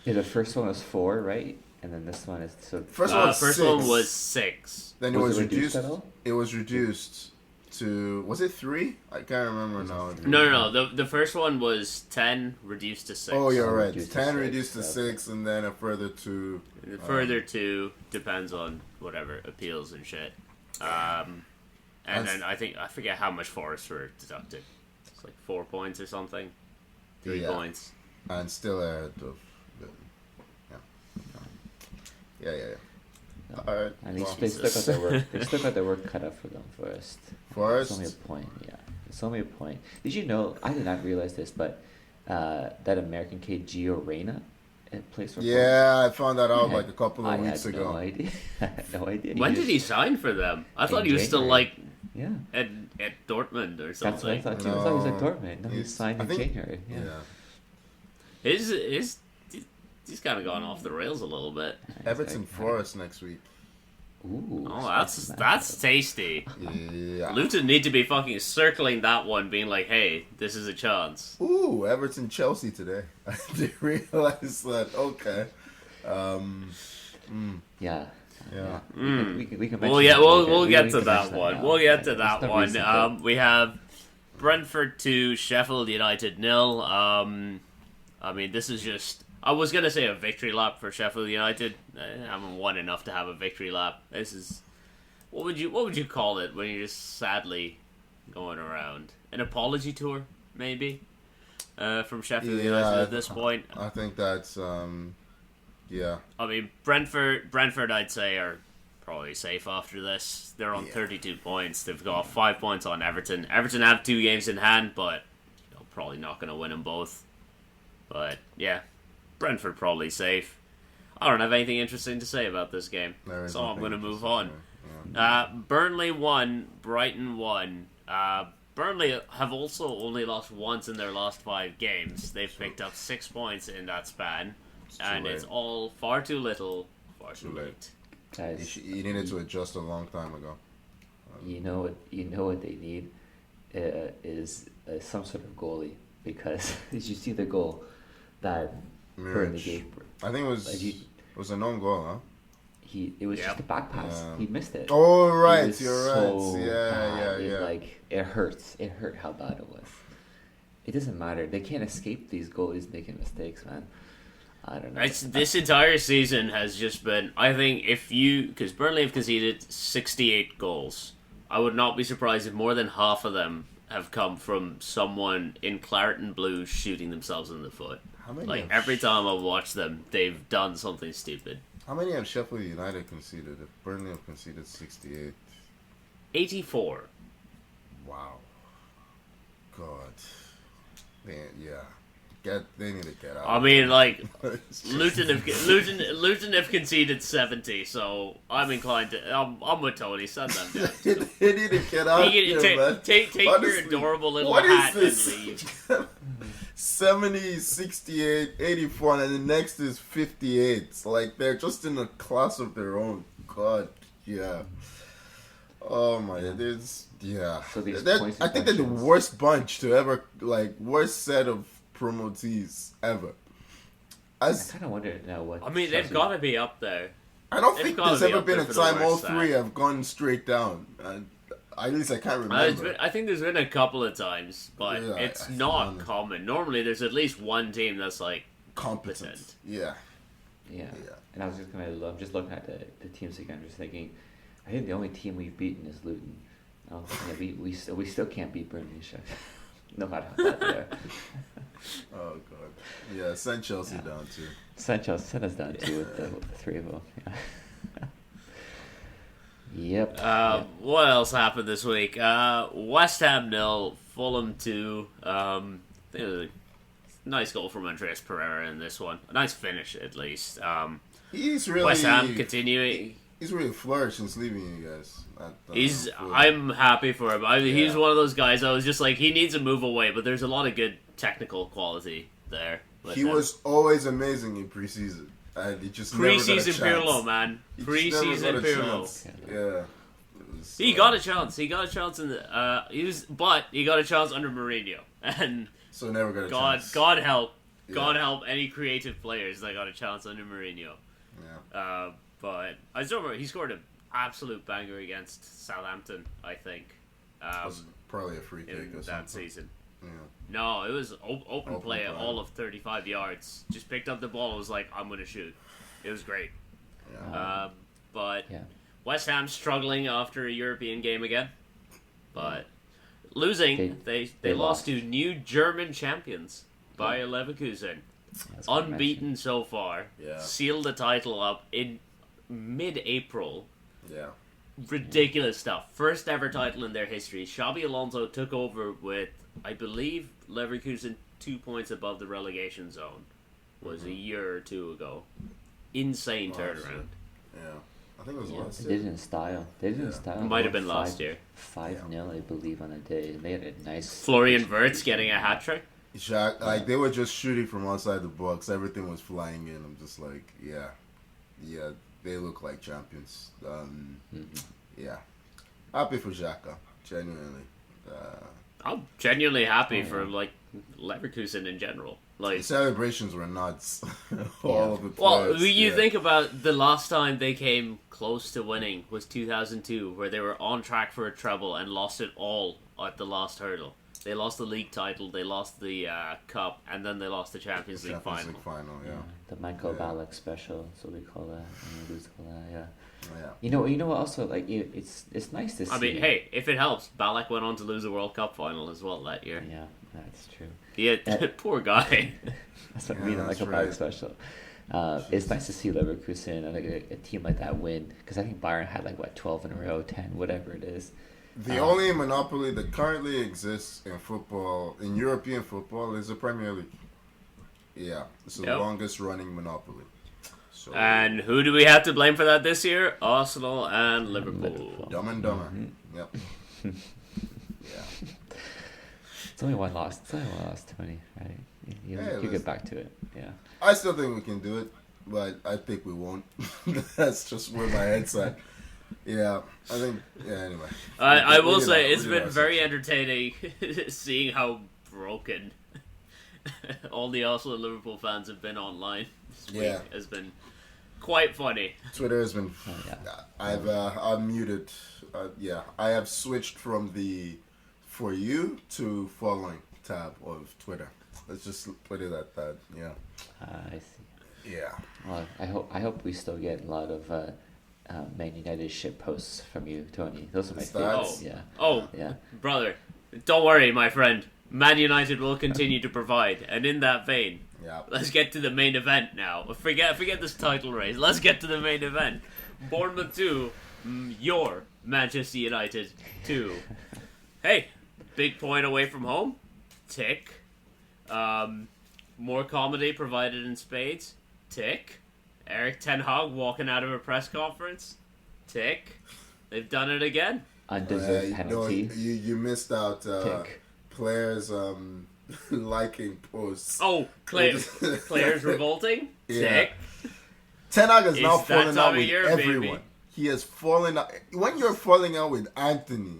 Yeah, the first one was 4, right? And then this one is First one was 6. Then it was reduced. It was reduced to, was it 3? I can't remember now. No. The first one was 10 reduced to 6. Oh, you're right. 10 reduced to 6, and then a further 2. The further 2 depends on whatever appeals and shit. And then I forget how much Forest were deducted. It's 4 points or something. 3 points. And still ahead of Yeah. All right. At least they still got their work. They still got their work cut out for them. Forest. It's only a point. Yeah, it's only a point. Did you know? I did not realize this, but that American kid Gio Reyna plays for. Yeah, I found that out a couple of weeks ago. I had no idea. When did he sign for them? I thought he was still at Dortmund or something. That's what I thought too. I thought he was at Dortmund. No, he signed in January. Yeah. He's kind of gone off the rails a little bit. Everton Forest next week. Ooh. Oh, that's tasty. Yeah. Luton need to be fucking circling that one, being like, "Hey, this is a chance." Ooh, Everton Chelsea today. I didn't realize that. Okay. Yeah. We can we'll get to that one. We'll get to that one. We have Brentford 2, Sheffield United 0. I mean, this is just. I was gonna say a victory lap for Sheffield United. I haven't won enough to have a victory lap. This is what would you call it when you're just sadly going around? An apology tour, maybe, from Sheffield United at this point. I think that's yeah. I mean, Brentford, I'd say are probably safe after this. They're on 32 points. They've got 5 points on Everton. Everton have 2 games in hand, but probably not going to win them both. But yeah. Brentford probably safe. I don't have anything interesting to say about this game, so I'm going to move on. Burnley 1, Brighton 1. Burnley have also only lost once in their last 5 games. They've picked up 6 points in that span, and it's all far too little, far too late. Guys, you needed to adjust a long time ago. You know what they need is some sort of goalie, because did you see the goal that Burnley gave? I think it was a known goal, huh? It was just a back pass. He missed it. Oh right, It you're so right. Yeah, bad. yeah, yeah. It hurts. It hurt how bad it was. It doesn't matter. They can't escape these goalies making mistakes, man. I don't know. This entire season has just been, I think, because Burnley have conceded 68 goals. I would not be surprised if more than half of them have come from someone in claret and blue shooting themselves in the foot. How many? Like, every time I watch them, they've done something stupid. How many have Sheffield United conceded? If Burnley have conceded 68. 84. Wow. God. Man, yeah. They need to get out. I mean, like, Luton have conceded 70, so I'm inclined to. I'm with Tony. Send them down. They need to get out here, man. Take your adorable little hat and leave. 70, 68, 84, and the next is 58. So, like, they're just in a class of their own. God, yeah. Oh my, there's So these I think they're the worst bunch to ever, like, worst set of promotees ever. I kind of wonder now what. I mean, they've got to be up there. I don't think there's ever been a time all side. three have gone straight down. At least I can't remember. I think there's been a couple of times, but Yeah, it's not common. Normally, there's at least one team that's like competent. Yeah. And I'm just looking at the teams again, just thinking, I think the only team we've beaten is Luton. We still can't beat Burnley and Sheffield, no matter how bad they are. Oh god. Yeah, send Chelsea down too. Send us down too with the three of them. Yeah. Yep. What else happened this week? West Ham 0, Fulham 2. I think it was a nice goal from Andreas Pereira in this one. A nice finish, at least. He's really West Ham continuing. He's really flourished since leaving you guys. I'm happy for him. He's one of those guys. I was just like, he needs to move away, but there's a lot of good technical quality there. He was always amazing in preseason. And he just preseason Pirlo, man. Preseason Pirlo. Yeah. He got a chance. He got a chance in the. He got a chance under Mourinho, and so never got a chance. God help any creative players that got a chance under Mourinho. Yeah. But I still remember he scored an absolute banger against Southampton. I think. Was probably a free kick or something that season. Yeah. No, it was open play at all of 35 yards. Just picked up the ball and was like, I'm going to shoot. It was great. Yeah. But West Ham struggling after a European game again. But losing, they lost to new German champions, Bayer Leverkusen. Unbeaten so far. Yeah. Sealed the title up in mid-April. Yeah. Ridiculous stuff. First ever title in their history. Xabi Alonso took over with, I believe, Leverkusen 2 points above the relegation zone. Was a year or two ago. Insane turnaround. Yeah. I think it was last year. They did it in style. It might have been last year. 5-0, I believe, on a day. And they had a nice... Florian Wirtz getting a hat-trick. Like, they were just shooting from outside the box. Everything was flying in. I'm just like, yeah, they look like champions. Yeah. Happy for Xhaka, genuinely. I'm genuinely happy for, like, Leverkusen in general. Like, the celebrations were nuts. All of the players. Well, you think about the last time they came close to winning was 2002, where they were on track for a treble and lost it all at the last hurdle. They lost the league title, they lost the cup, and then they lost the Champions League final. The Michael Ballack special, so we call that. Yeah. Yeah. You know what? Also, like it's nice to see. I mean, hey, if it helps, Ballack went on to lose the World Cup final as well that year. Yeah, that's true. Yeah, poor guy. That's what I mean. Michael Ballack special. It's nice to see Leverkusen and a team like that win, because I think Bayern had 12 in a row, 10, whatever it is. The only monopoly that currently exists in football, in European football, is the Premier League. Yeah, it's the longest running monopoly. So, and who do we have to blame for that this year? Arsenal and Liverpool. Dumb and Dumber. Mm-hmm. Yep. Yeah. It's only one loss. 20, right? You get back to it. Yeah. I still think we can do it, but I think we won't. That's just where my head's at. Yeah, I think. Yeah, anyway. I will say it's been very entertaining seeing how broken all the Arsenal and Liverpool fans have been online this week. Has been quite funny. Twitter has been. Oh, yeah. I've unmuted. I have switched from the For You to Following tab of Twitter. Let's just put it at that. Yeah. I see. Yeah. Well, I hope we still get a lot of Man United shit posts from you, Tony. Those are my favorites. Yeah. Oh, Yeah. brother, don't worry, my friend. Man United will continue to provide, and in that vein, let's get to the main event now. Forget this title race. Let's get to the main event. Bournemouth 2, your Manchester United 2. Hey, big point away from home. Tick. More comedy provided in spades. Tick. Eric Ten Hag walking out of a press conference. Tick. They've done it again. Undeserved penalty. You missed out Tick. players liking posts. Oh, players revolting. Yeah. Tick. Ten Hag has now It's that fallen time out of with year, everyone. baby. He has fallen out. When you're falling out with Anthony,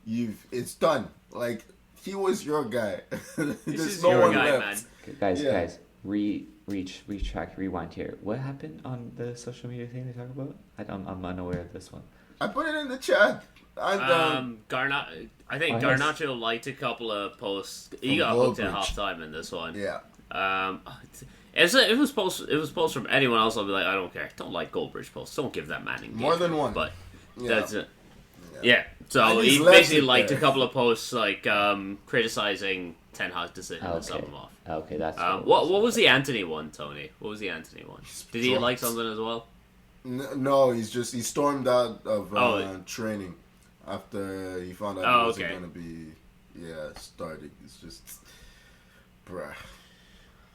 it's done. Like, he was your guy. This There's is no your one guy, left. man. Guys, rewind here. What happened on the social media thing they talk about? I'm unaware of this one. I put it in the chat. And, I think yes. Garnacho liked a couple of posts. He From got hooked at Goldbridge. half time in this one. yeah. If it was posts from anyone else, I'll be like, I don't care. Don't like Goldbridge posts. Don't give that man engagement. More than one. But Yeah. that's it. Yeah. So And he's he left basically it liked there. a couple of posts like criticizing Ten Hag's decision to sub Okay. him off. Okay, that's What was the Anthony one, Tony? What was the Anthony one? Did he drunk. like something as well? No, he stormed out of Oh. training after he found out Oh, he wasn't okay. going to be starting. It's just, bruh.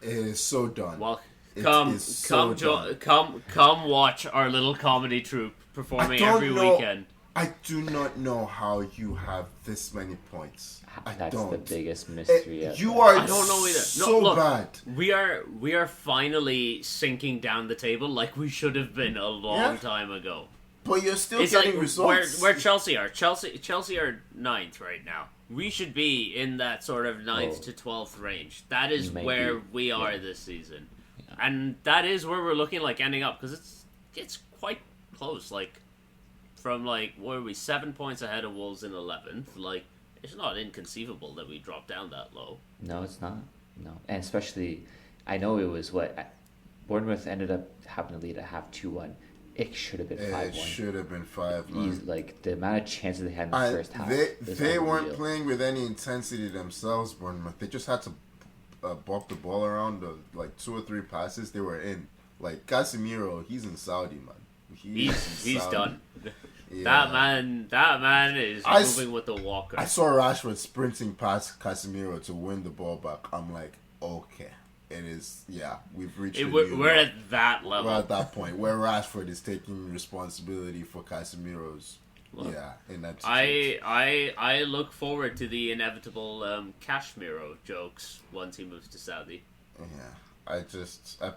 It is so done. Well, It come is so done. come watch our little comedy troupe performing I don't every know- weekend. I do not know how you have this many points. I That's don't. the biggest mystery. You are I don't know either. so look, bad. We are finally sinking down the table like we should have been a long time ago. But you're still It's getting like results. where Chelsea are. Chelsea are 9th right now. We should be in that sort of 9th to 12th range. That is Maybe. where we are this season, and that is where we're looking like ending up because it's quite close. Like from like where are we 7 points ahead of Wolves in 11th. Like it's not inconceivable that we drop down that low. No, it's not. No, and especially, I know it was Bournemouth ended up having to lead at half 2-1. It should have been 5-1. It should have been 5-1. Like the amount of chances they had in the first half. They weren't playing with any intensity themselves, Bournemouth. They just had to bop the ball around. Like 2 or 3 passes, they were in. Like Casemiro, he's in Saudi, man. He's Saudi. done. Yeah. That man is moving with the walker. I saw Rashford sprinting past Casemiro to win the ball back. I'm like, okay, it is. Yeah, we've reached. We're at that level. We're at that point where Rashford is taking responsibility for Casemiro's. Look, in that. I look forward to the inevitable Casemiro jokes once he moves to Saudi. Yeah,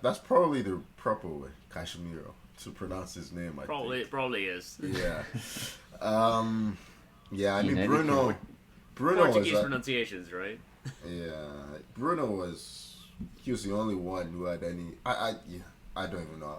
that's probably the proper way, Casemiro, to pronounce his name. I think. Probably is. Yeah. Yeah, I mean Bruno Portuguese was pronunciations, right? yeah. Bruno was the only one who had any. I don't even know.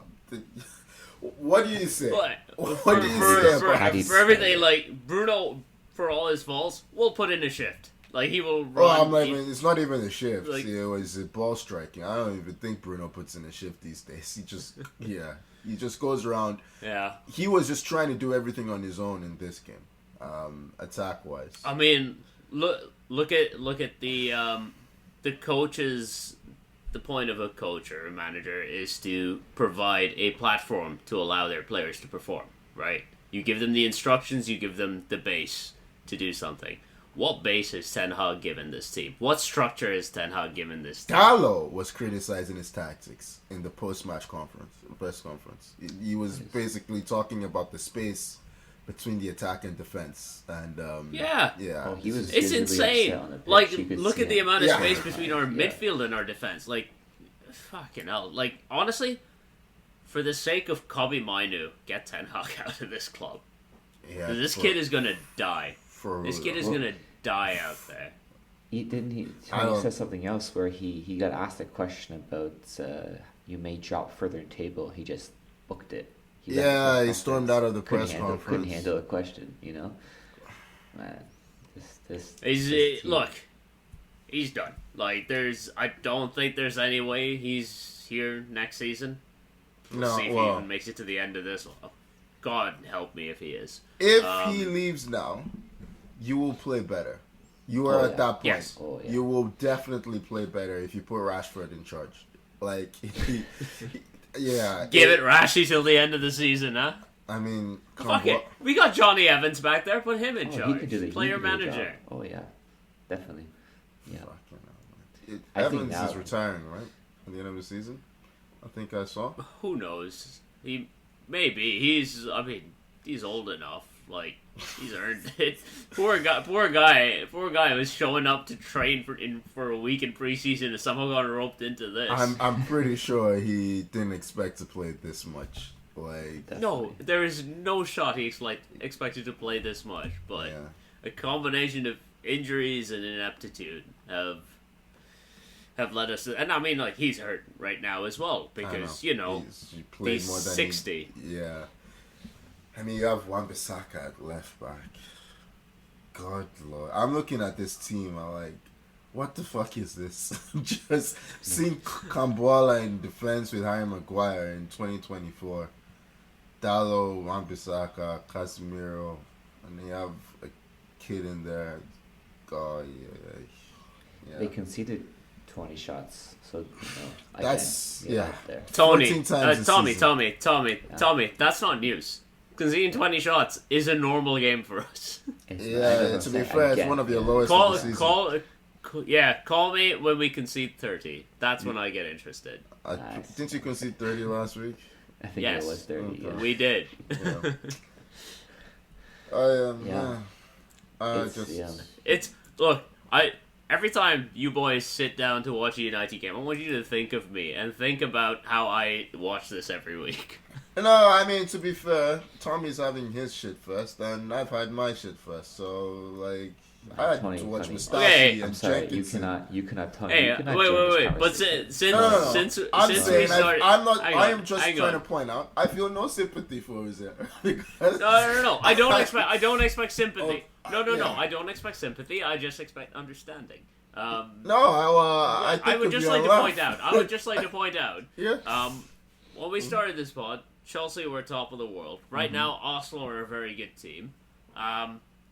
What do you say? What do you say about for everything? Like Bruno, for all his faults, will put in a shift. Like he will run. Oh, I'm not even. It's not even a shift. Like, It was ball striking. I don't even think Bruno puts in a shift these days. He just goes around. Yeah. He was just trying to do everything on his own in this game, attack wise. I mean, look at the coaches. The point of a coach or a manager is to provide a platform to allow their players to perform. Right? You give them the instructions. You give them the base to do something. What base has Ten Hag given this team? What structure has Ten Hag given this team? Gallo was criticizing his tactics in the post-match press conference. He was basically talking about the space between the attack and defense, and Yeah. Oh, he was It's visibly insane. upset on the pitch. Like, You could look see at the it. amount of Yeah. space between our Yeah. midfield and our defense. Like, fucking hell. Like, honestly, for the sake of Kobe Mainu, get Ten Hag out of this club. yeah, 'Cause this kid is gonna die. for This kid is Well- gonna die out there. He I Tony don't- said something else where he got asked a question about you may drop further in table. He just booked it. He stormed out of the press conference. Couldn't handle a question, you know. Man, this look, he's done. Like, I don't think there's any way he's here next season. We'll see if he even makes it to the end of this one. God help me if he is. If he leaves now, you will play better. You are at that point. Yes. You will definitely play better if you put Rashford in charge. Like, Give it Rashy till the end of the season, huh? I mean, fuck it. We got Johnny Evans back there. Put him in charge. He could do the player manager. Oh yeah, definitely. Yeah. Evans is retiring, right? At the end of the season, I think I saw. Who knows? Maybe he's old enough. Like, he's earned it. Poor guy was showing up to train for a week in preseason and somehow got roped into this. I'm pretty sure he didn't expect to play this much. Like, no, there is no shot he expected to play this much. But a combination of injuries and ineptitude have led us to, and I mean, like, he's hurt right now as well because he's more than 60. Yeah. I mean, you have Wan-Bissaka at left back. God, Lord. I'm looking at this team. I'm like, what the fuck is this? Just seeing Kambuala in defense with Harry Maguire in 2024. Dallo, Wan-Bissaka, Casemiro. And they have a kid in there. God, yeah. They conceded 20 shots. So, that's, Tommy, that's not news. Conceding 20 shots is a normal game for us. To be fair, it's one of your lowest of the season. Call me when we concede 30. That's when I get interested. Didn't you concede 30 last week? I think it was 30. Okay. Yeah. We did. Every time you boys sit down to watch a United game, I want you to think of me and think about how I watch this every week. No, I mean, to be fair, Tommy's having his shit first, and I've had my shit first. So, like, I had to watch Mustafi and Jenkins. You cannot tell me. Hey, wait. But since we started, I am just trying to point out, I feel no sympathy for Ozil. No. I don't expect sympathy. No. I don't expect sympathy. I just expect understanding. I would just like to point out. Yeah. When we started this pod, Chelsea were top of the world. Right now, Arsenal are a very good team.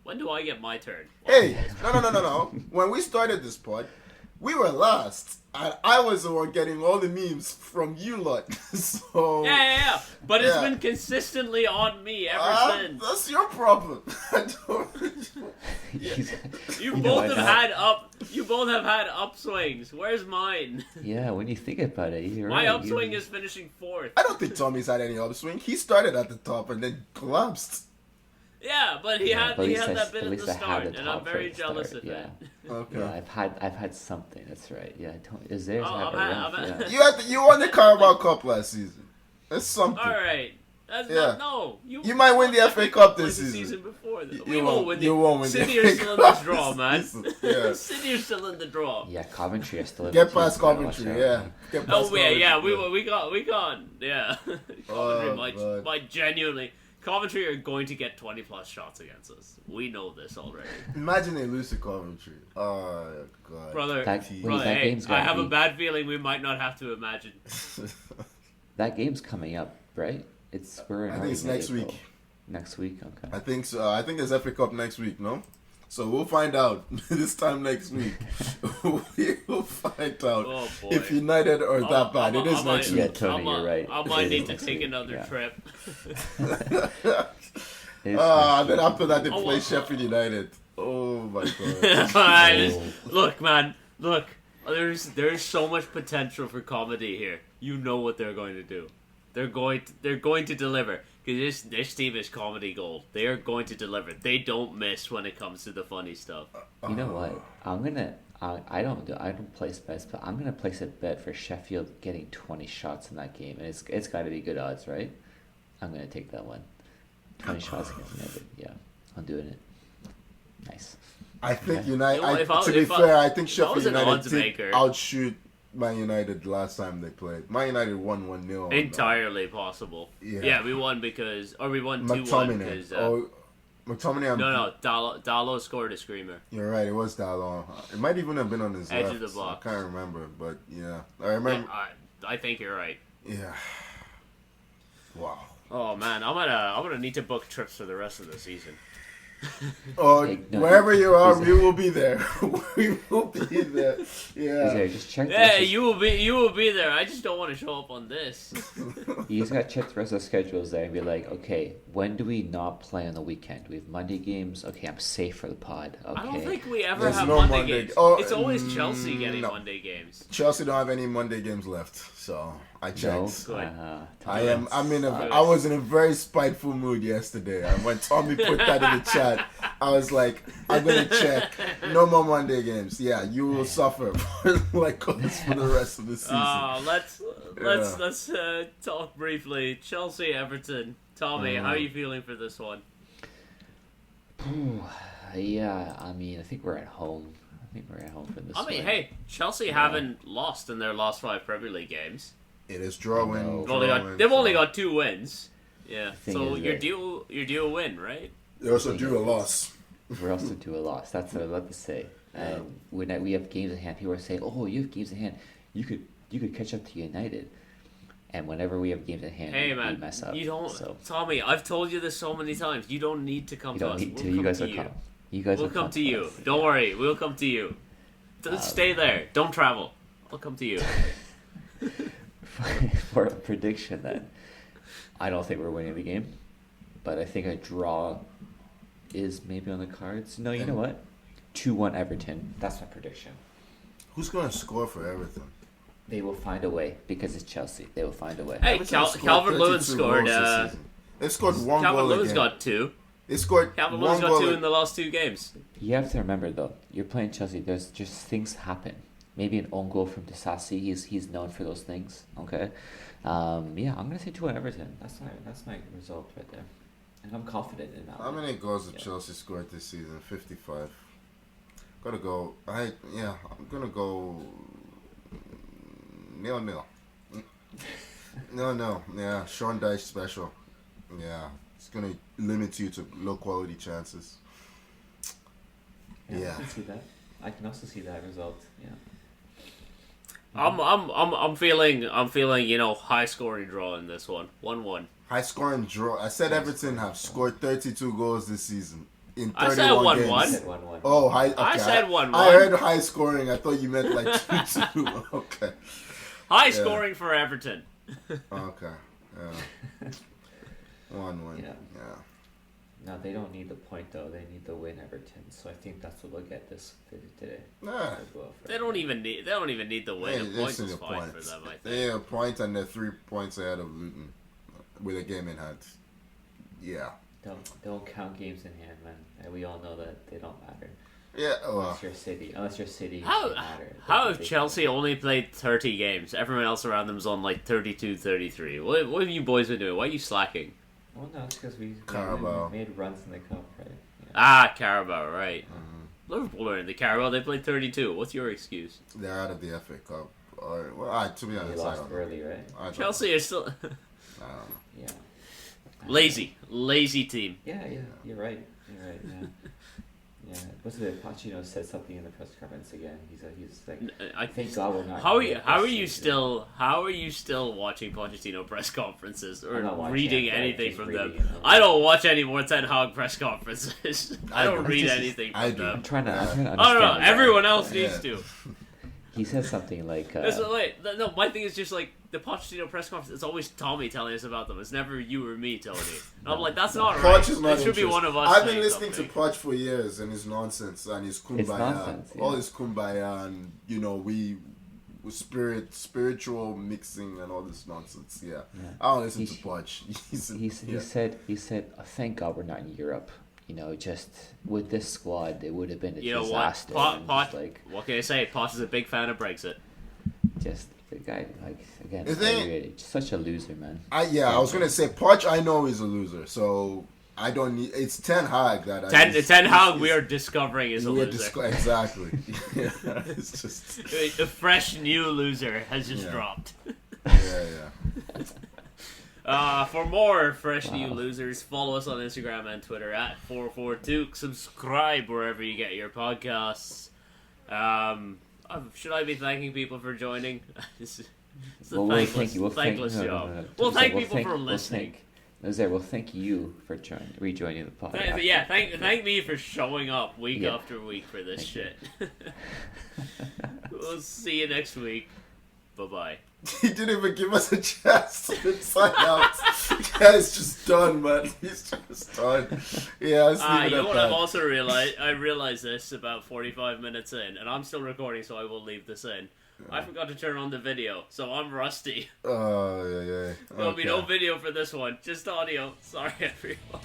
When do I get my turn? Hey, no. When we started this pod, we were last. And I was the one getting all the memes from you lot. So Yeah. But it's been consistently on me ever since. That's your problem. You both have had upswings. Where's mine? Yeah, when you think about it, my upswing is finishing 4th. I don't think Tommy's had any upswing. He started at the top and then collapsed. Yeah, but he had that bit at the start, and I'm very jealous of it. Okay. Yeah, I've had something. That's right. Yeah, is there? You won the Carabao Cup last season. That's something. All right. You might win the FA Cup this season. Before this. You won't win City the are still in this draw, man. Yeah. City are still in the draw. Yeah, Coventry are still in Get past Coventry, yeah. We got. Yeah. Coventry might genuinely. Coventry are going to get 20 plus shots against us. We know this already. Imagine they lose to Coventry. Oh, God. Brother, I have a bad feeling we might not have to imagine. That game's coming up, right? I think it's next week. Next week, okay. I think so. I think there's FA Cup next week, no? So we'll find out this time next week. We'll find out if United are that bad. It is next week. Yeah, Tony, you're right. I might need to take another trip. And then after that, they play Sheffield United. Oh my God! Look, man, look. There's so much potential for comedy here. You know what they're going to do. They're going to deliver. Because this team is comedy gold. They are going to deliver. They don't miss when it comes to the funny stuff. You know what? I don't place bets, but I'm gonna place a bet for Sheffield getting 20 shots in that game, and it's got to be good odds, right? I'm gonna take that one. 20 shots against United. Yeah, I'm doing it. Nice. I think United. To be fair, I think Sheffield United outshoot Man United last time they played. Man United won 1-0. Entirely possible. Yeah, we won we won 2-1 because. McTominay. No, Dalot scored a screamer. You're right. It was Dalot. It might even have been on his edge left. of the box. I can't remember, but yeah, I remember. Yeah, I think you're right. Yeah. Wow. Oh man, I'm gonna need to book trips for the rest of the season. Oh, wherever you are, we will be there. We will be there. Yeah. There, just check you will be there. I just don't want to show up on this. You just gotta check the rest of the schedules there and be like, okay, when do we not play on the weekend? We have Monday games. Okay, I'm safe for the pod. Okay. I don't think we ever have no Monday games. Oh, it's always Chelsea getting Monday games. Chelsea don't have any Monday games left, so I checked. No? I was in a very spiteful mood yesterday, and when Tommy put that in the chat, I was like, I'm gonna check. No more Monday games. Yeah, you will suffer like us for the rest of the season. Let's talk briefly. Chelsea, Everton. Tommy, how are you feeling for this one? Yeah, I mean, I think we're at home. For this. Hey, Chelsea haven't lost in their last 5 Premier League games. It is drawing. They've only got 2 wins. Yeah, so you're that due a win, right? They also due a loss. We're also due a loss. That's what I love to say. And when we have games in hand, people are saying, "Oh, you have games in hand. You could catch up to United." And whenever we have games in hand, we mess up. You don't, so. Tommy. I've told you this so many times. You don't need to come to us. You guys will come. We'll come to you. Don't worry. We'll come to you. Stay there. Don't travel. I'll come to you. For a prediction, then, I don't think we're winning the game, but I think a draw is maybe on the cards. No, you know what? 2-1 Everton. That's my prediction. Who's going to score for Everton? They will find a way because it's Chelsea. They will find a way. Hey, Calvert-Lewin scored. They've scored one goal. Calvert-Lewin's got 2. They scored. Calvert-Lewin's got 2 in the last 2 games. You have to remember though, you're playing Chelsea. There's just things happen. Maybe an own goal from Disasi. He's known for those things. Okay. I'm gonna say 2-1 Everton. That's my result right there, and I'm confident in that. How many goals have Chelsea scored this season? 55. Gotta go. I'm gonna go 0-0. 0-0. Yeah, Sean Dyche special. Yeah, it's gonna limit you to low quality chances. Yeah. I can see that. I can also see that result. Yeah. I'm feeling high scoring draw in this one. 1-1. High scoring draw. I said Everton have scored 32 goals this season in 31 I said 1-1. games. Oh, high. Okay. I said 1-1. I heard high scoring. I thought you meant like 2-2. Okay. High scoring for Everton. Okay. Yeah. 1-1. Yeah. No, they don't need the point though. They need the win, Everton. So I think that's what we'll get this today. Nah. They don't even need the win. A point is fine for them. I think. They have a point and they're 3 points ahead of Luton with a game in hand. Yeah. Don't count games in hand, man. And we all know that they don't matter. Yeah. Unless you're City. How have Chelsea only played 30 games? Everyone else around them's on like 32, 33. What have you boys been doing? Why are you slacking? Well, no, it's because we made runs in the cup, right? Yeah. Carabao, right. Mm-hmm. Liverpool are in the Carabao. They played 32. What's your excuse? They're out of the FA Cup. To be honest, they lost early, right? Chelsea are still... I don't know. Yeah. Lazy team. Yeah, you're right. Yeah. Yeah, what's it? Pochettino said something in the press conference again. He's like, thank God we're not. How are you still watching Pochettino press conferences or reading anything from them? I don't watch any more Ten Hag press conferences. I don't read anything from them. I'm trying to understand. I don't know. Everyone else needs to. He says something like... no, my thing is just like the Pochettino press conference. It's always Tommy telling us about them. It's never you or me, Tony. And I'm like, that's not right. Poch is not it should be one of us. I've been listening to Poch for years and his nonsense and his kumbaya. All his kumbaya and, we spiritual mixing and all this nonsense. Yeah. I don't listen to Poch. He said, thank God we're not in Europe. Just with this squad, it would have been a disaster. What can I say? Poch is a big fan of Brexit. Just the guy, such a loser, man. I was gonna say Poch. I know he's a loser, so I don't need. It's Ten Hag that Ten Hag. We are discovering is a loser. Exactly. It's just a fresh new loser has just dropped. For more fresh new losers, follow us on Instagram and Twitter at 442. Subscribe wherever you get your podcasts. Should I be thanking people for joining? It's a thankless job. We'll thank people for listening. We'll thank you for rejoining the pod. Thank me for showing up week after week for this shit. We'll see you next week. Bye-bye. He didn't even give us a chance to sign out. Yeah, it's just done, man. He's just done. Yeah, let's leave it you at know what that. I've also realized? I realized this about 45 minutes in, and I'm still recording, so I will leave this in. I forgot to turn on the video, so I'm rusty. Oh, yeah. There'll be no video for this one, just audio. Sorry, everyone.